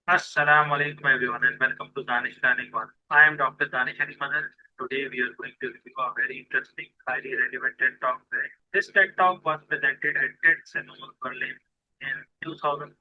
Assalamu alaikum everyone and welcome to Danish Learning One. I am Dr. Danish Heimans. Today we are going to review a very interesting, highly relevant TED Talk. This TED Talk was presented at TED Cinema Berlin in 2014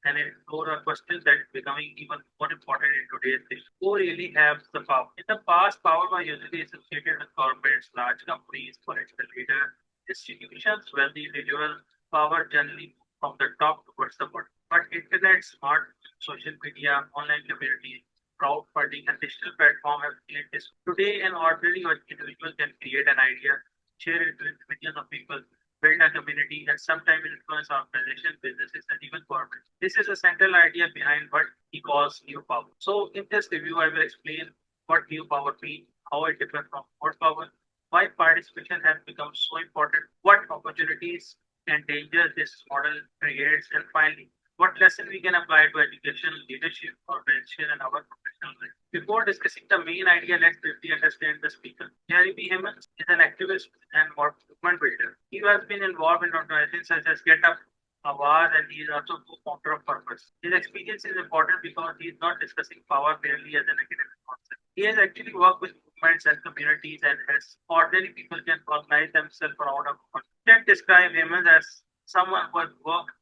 and it explored a question that is becoming even more important in today's day. Who really has the power? In the past, power was usually associated with corporates, large companies, political leaders, institutions, wealthy individuals. Power generally moved from the top towards the bottom. But internet, smart social media, online communities, crowdfunding, and digital platform have created this. Today, an ordinary individual can create an idea, share it with millions of people, build a community, and sometimes influence organizations, businesses, and even governments. This is a central idea behind what he calls new power. So, in this review, I will explain what new power means, how it differs from old power, why participation has become so important, what opportunities and dangers this model creates, and finally, what lesson we can apply to education, leadership, organization, and our professional life. Before discussing the main idea, let's briefly understand the speaker. Jeremy Heimans is an activist and movement builder. He has been involved in organizations such as Get Up, Awaz, and he is also co-founder of Purpose. His experience is important because he is not discussing power merely as an academic concept. He has actually worked with movements and communities and has ordinary people can organize themselves around a movement. Let's describe Heimans as someone who has worked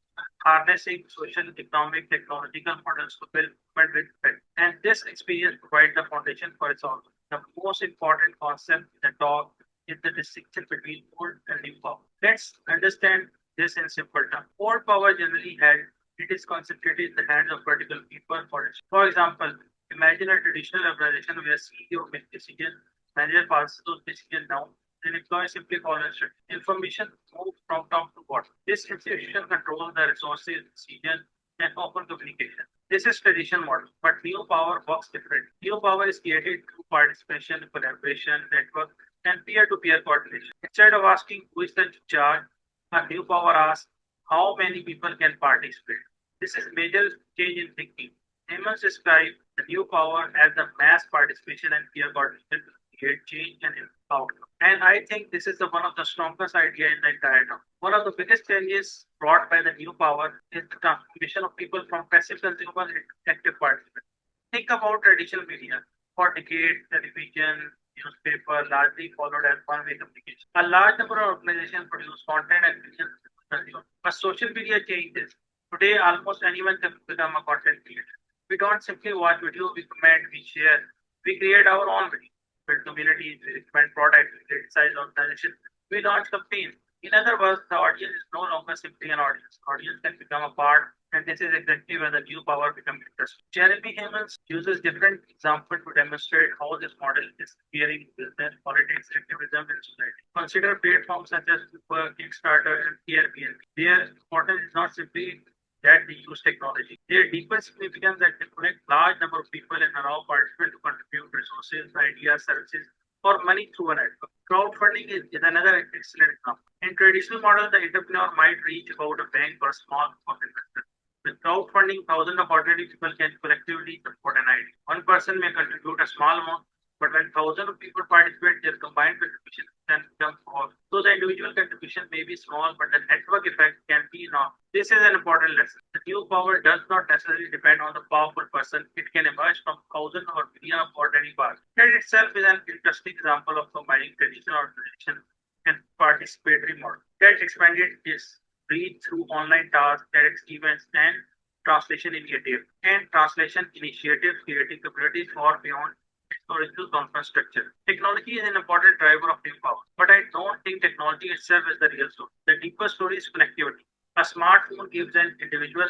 harnessing social, economic, technological models to build movement with effect. And this experience provides the foundation for its outcome. The most important concept in the talk is the distinction between old and new power. Let's understand this in simple terms. Old power generally had it is concentrated in the hands of particular people. For example, imagine a traditional organization where CEO makes decisions, manager passes those decisions down, and employees simply follow instructions. Information moves from top to bottom. This institution controls the resources, decision, and open communication. This is traditional model, but new power works different. New power is created through participation, collaboration, network, and peer-to-peer coordination. Instead of asking who is the charge, a new power asks how many people can participate. This is major change in thinking. Heimans described the new power as the mass participation and peer coordination to create change and outcome. And I think this is one of the strongest idea in the entire talk. One of the biggest changes brought by the new power is the transformation of people from passive consumers into active participants. Think about traditional media. For decades, television, newspaper largely followed as one-way communication. A large number of organizations produce content and millions of consumers. But social media changes. Today, almost anyone can become a content creator. We don't simply watch video, we comment, we share, we create our own video, build communities, we recommend products, we criticize organizations, we launch campaigns. In other words, the audience is no longer simply an audience. Audience can become a part, and this is exactly where the new power becomes interesting. Jeremy Heimans uses different examples to demonstrate how this model is appearing in business, politics, activism, and society. Consider platforms such as Uber, Kickstarter, and Airbnb. Their importance is not simply that they use technology. Their deeper significance that they connect large number of people and allow participants to contribute resources, ideas, services, or money through a network. Crowdfunding is another excellent example. In traditional model, the entrepreneur might reach about a bank or a small group of investors. With crowdfunding, thousands of ordinary people can collectively support an idea. One person may contribute a small amount, but when thousands of people participate, their combined contribution can become small. So the individual contribution may be small, but the network effect can be enormous. This is an important lesson. The new power does not necessarily depend on the powerful person. It can emerge from thousands or millions of ordinary parts. That itself is an interesting example of combining traditional organization and participatory model. That expanded its reach through online tasks, TEDx events, and translation initiatives creating communities far beyond its original conference structure. Technology is an important driver of new power, but I don't think technology itself is the real story. The deeper story is connectivity. A smartphone gives an individual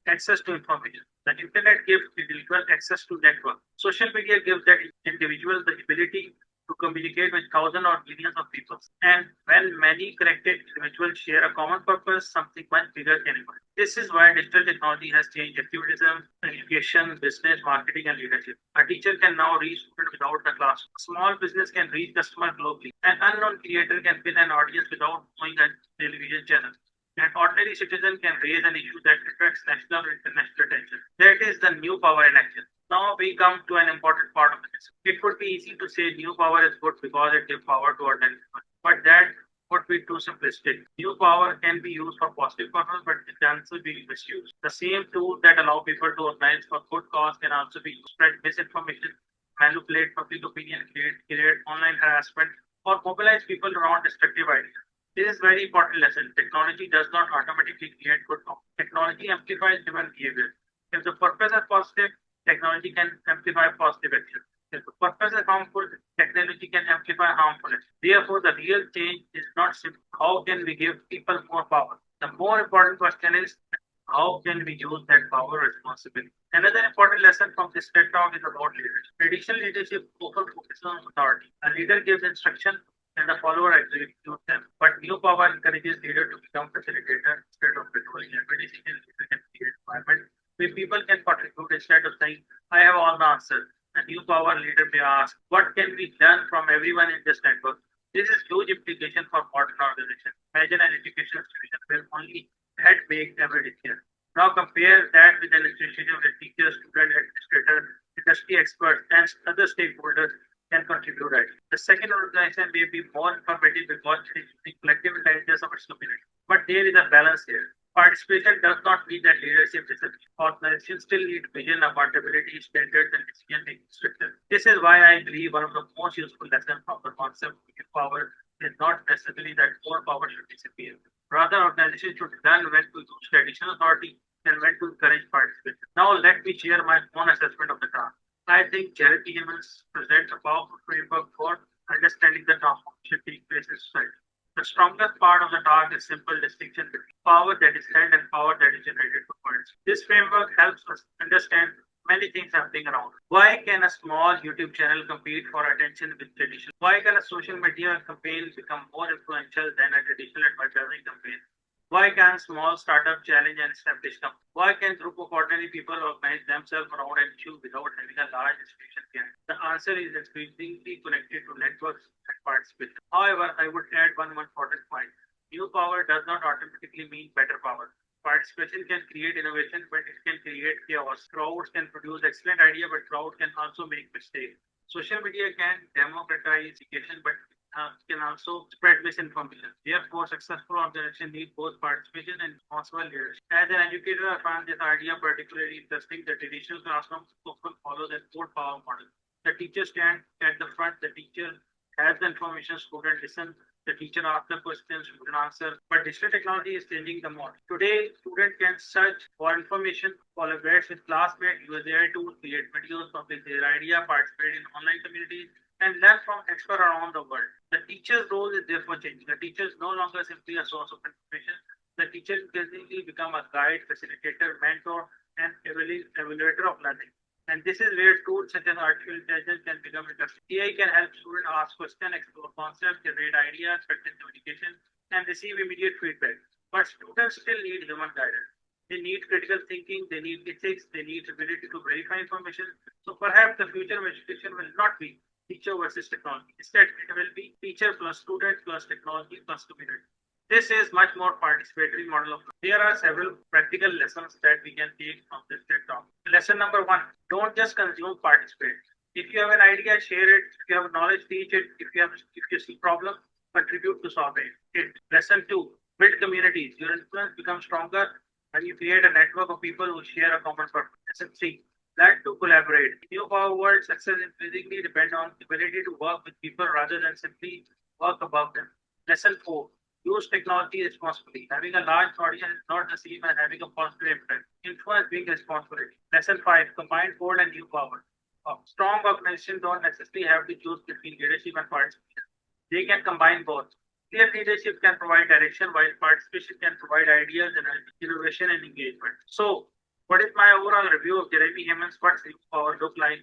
access to information. The internet gives individual access to network. Social media gives that individual the ability to communicate with thousands or millions of people. And when many connected individuals share a common purpose, something much bigger can emerge. This is why digital technology has changed activism, education, business, marketing, and leadership. A teacher can now reach students without the class. A small business can reach customers globally. An unknown creator can build an audience without knowing a television channel. An ordinary citizen can raise an issue that attracts national or international attention. That is the new power in action. Now we come to an important part of this. It would be easy to say new power is good because it gives power to ordinary people. But that would be too simplistic. New power can be used for positive purpose, but it can also be misused. The same tools that allow people to organize for good cause can also be used to spread misinformation, manipulate public opinion, create online harassment, or mobilize people around destructive ideas. This is very important lesson. Technology does not automatically create good law. Technology amplifies human behavior. If the purpose is positive, technology can amplify positive action. If the purpose is harmful, technology can amplify harmfulness. Therefore, the real change is not simply how can we give people more power. The more important question is how can we use that power responsibly. Another important lesson from this TED talk is about leadership. Traditional leadership often focuses on authority. A leader gives instruction and the follower executes them. But new power encourages leader to become facilitator instead of controlling every decision leader can create environment where people can contribute instead of saying, I have all the answers. A new power leader may ask, what can be done from everyone in this network? This is huge implication for modern organizations. Imagine an education institution where only head make every decision. Now compare that with an institution where teachers, student, administrator, industry experts, and other stakeholders can contribute ideas. The second organization may be more informative because it is the collective intelligence of its community. But there is a balance here. Participation does not mean that leadership disappears. Organizations still need vision, accountability, standards, and decision-making structure. This is why I believe one of the most useful lessons from the concept of power is not necessarily that more power should disappear. Rather, organizations should learn when to use traditional authority and when to encourage participation. Now, let me share my own assessment of the task. I think Jeremy Heimans presents a powerful framework for understanding the transformation taking place in society. The strongest part of the talk is simple distinction between power that is held and power that is generated from words. This framework helps us understand many things happening around. Why can a small YouTube channel compete for attention with traditional? Why can a social media campaign become more influential than a traditional advertising campaign? Why can small startup challenge an established company? Why can a group of ordinary people organize themselves around an issue without having a large institution behind? The answer is increasingly connected to networks and participation. However, I would add one important point. New power does not automatically mean better power. Participation can create innovation, but it can create chaos. Crowds can produce excellent ideas, but crowds can also make mistakes. Social media can democratize education, but can also spread misinformation. Therefore, successful organizations need both participation and responsible leadership. As an educator, I found this idea particularly interesting. The traditional classrooms often follow the core power model. The teacher stands at the front, the teacher has the information, student listen, the teacher asks the questions, student answer. But digital technology is changing the model. Today, student can search for information, collaborate with classmates, use AI tools, create videos, publish their idea, participate in online communities, and learn from experts around the world. The teacher's role is therefore changing. The teacher is no longer simply a source of information. The teacher increasingly become a guide, facilitator, mentor, and evaluator of learning. And this is where tools such as artificial intelligence can become interesting. AI can help students ask questions, explore concepts, generate ideas, practice communication, and receive immediate feedback. But students still need human guidance. They need critical thinking, they need ethics, they need ability to verify information. So perhaps the future of education will not be teacher versus technology. Instead, it will be teacher plus student plus technology plus community. This is much more participatory model of learning. There are several practical lessons that we can take from this TED talk. Lesson number 1, don't just consume, participate. If you have an idea, share it. If you have knowledge, teach it. If you see problem, contribute to solve it. Lesson 2, build communities. Your influence becomes stronger when you create a network of people who share a common purpose. Lesson 3, learn to collaborate. In new power world, success increasingly depends on the ability to work with people rather than simply work above them. Lesson 4, use technology responsibly. Having a large audience is not the same as having a positive impact. Influence being responsibility. Lesson 5, combine old and new power. Strong organizations don't necessarily have to choose between leadership and participation. They can combine both. Clear leadership can provide direction, while participation can provide ideas and innovation and engagement. So, what is my overall review of Jeremy Heimans? What's new power look like?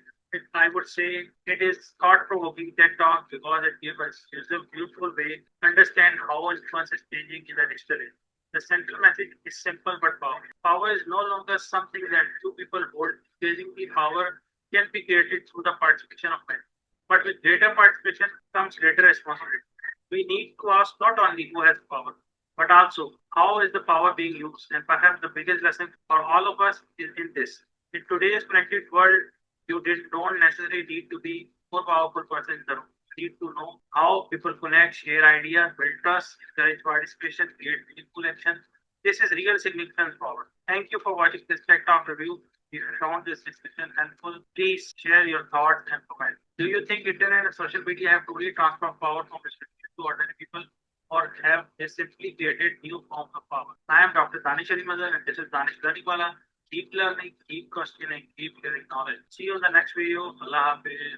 I would say it is thought-provoking TED Talk because it gives us a useful way to understand how influence is changing in the digital age. The central message is simple but powerful. Power is no longer something that two people hold. Increasingly, power can be created through the participation of many. But with greater participation comes greater responsibility. We need to ask not only who has power, but also how is the power being used? And perhaps the biggest lesson for all of us is in this. In today's connected world, don't necessarily need to be more powerful person in the room. need to know how people connect, share ideas, build trust, encourage participation, create meaningful action. This is real significance forward. Thank you for watching this Tech Talk review. If you found this discussion helpful, please share your thoughts and comments. Do you think internet and social media have truly transformed power from restricted to ordinary people, or have they simply created new forms of power? I am Dr. Danish and this is Danish Learning. Keep learning, keep questioning, keep sharing knowledge. See you in the next video. Allah Hafiz.